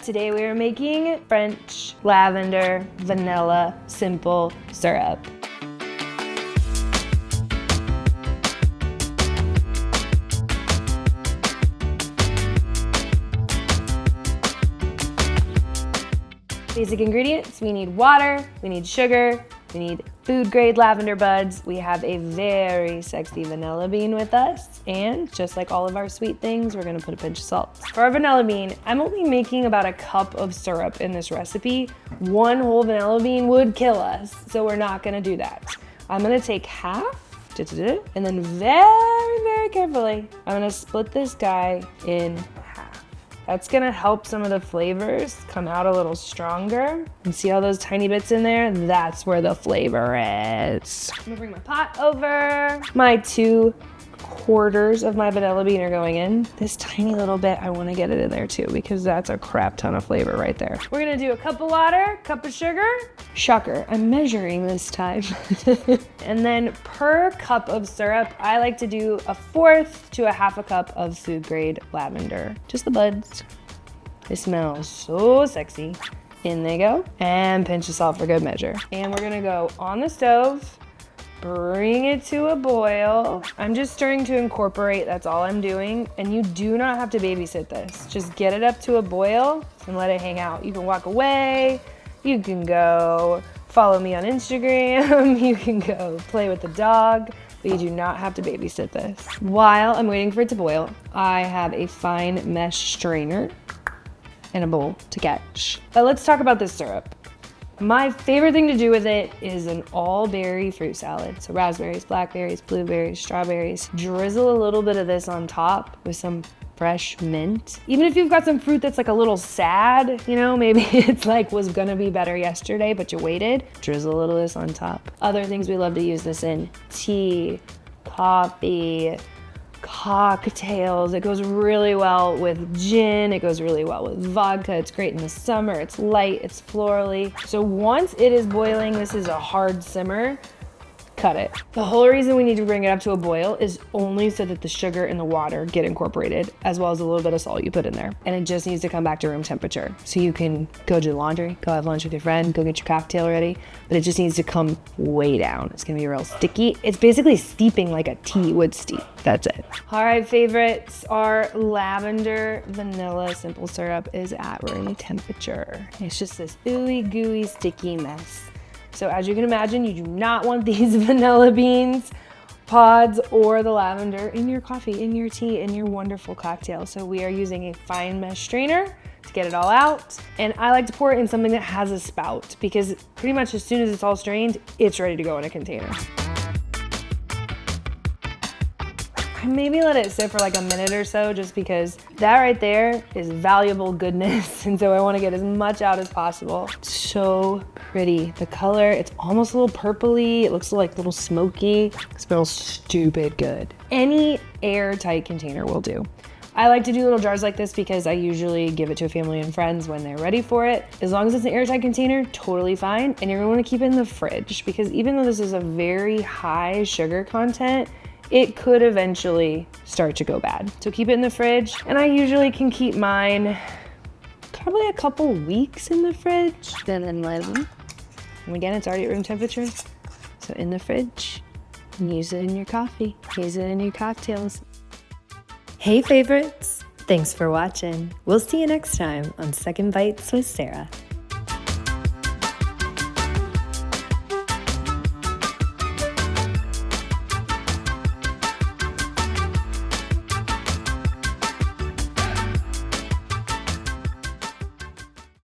Today we are making French lavender vanilla simple syrup. Basic ingredients, we need water, we need sugar, we need food grade lavender buds. We have a very sexy vanilla bean with us. And just like all of our sweet things, we're gonna put a pinch of salt. For our vanilla bean, I'm only making about a cup of syrup in this recipe. One whole vanilla bean would kill us, so we're not gonna do that. I'm gonna take half, and then very, very carefully, I'm gonna split this guy in half. That's gonna help some of the flavors come out a little stronger. And see all those tiny bits in there? That's where the flavor is. I'm gonna bring my pot over. My 2/4 of my vanilla bean are going in. This tiny little bit, I wanna get it in there too because that's a crap ton of flavor right there. We're gonna do a cup of water, cup of sugar. Shocker, I'm measuring this time. And then per cup of syrup, I like to do 1/4 to 1/2 cup of food grade lavender. Just the buds. They smell so sexy. In they go. And pinch of salt for good measure. And we're gonna go on the stove. Bring it to a boil. I'm just stirring to incorporate, that's all I'm doing. And you do not have to babysit this. Just get it up to a boil and let it hang out. You can walk away, you can go follow me on Instagram, you can go play with the dog, but you do not have to babysit this. While I'm waiting for it to boil, I have a fine mesh strainer and a bowl to catch. But let's talk about this syrup. My favorite thing to do with it is an all-berry fruit salad. So raspberries, blackberries, blueberries, strawberries. Drizzle a little bit of this on top with some fresh mint. Even if you've got some fruit that's like a little sad, you know, maybe it's like was gonna be better yesterday, but you waited, drizzle a little of this on top. Other things we love to use this in: tea, coffee, cocktails. It goes really well with gin. It goes really well with vodka. It's great in the summer. It's light, it's florally. So once it is boiling, this is a hard simmer, cut it. The whole reason we need to bring it up to a boil is only so that the sugar and the water get incorporated, as well as a little bit of salt you put in there. And it just needs to come back to room temperature. So you can go do the laundry, go have lunch with your friend, go get your cocktail ready, but it just needs to come way down. It's gonna be real sticky. It's basically steeping like a tea would steep. That's it. All right, favorites, our Lavender-Vanilla Simple Syrup is at room temperature. It's just this ooey gooey sticky mess. So as you can imagine, you do not want these vanilla beans, pods, or the lavender in your coffee, in your tea, in your wonderful cocktail. So we are using a fine mesh strainer to get it all out. And I like to pour it in something that has a spout because pretty much as soon as it's all strained, it's ready to go in a container. I maybe let it sit for like a minute or so just because that right there is valuable goodness. And so I want to get as much out as possible. So pretty. The color, it's almost a little purpley. It looks like a little smoky. It smells stupid good. Any airtight container will do. I like to do little jars like this because I usually give it to a family and friends when they're ready for it. As long as it's an airtight container, totally fine. And you're gonna want to keep it in the fridge because even though this is a very high sugar content, it could eventually start to go bad. So keep it in the fridge. And I usually can keep mine probably a couple weeks in the fridge. Then let them. And again, it's already at room temperature. So in the fridge, and use it in your coffee, use it in your cocktails. Hey favorites, thanks for watching. We'll see you next time on Second Bites with Sara.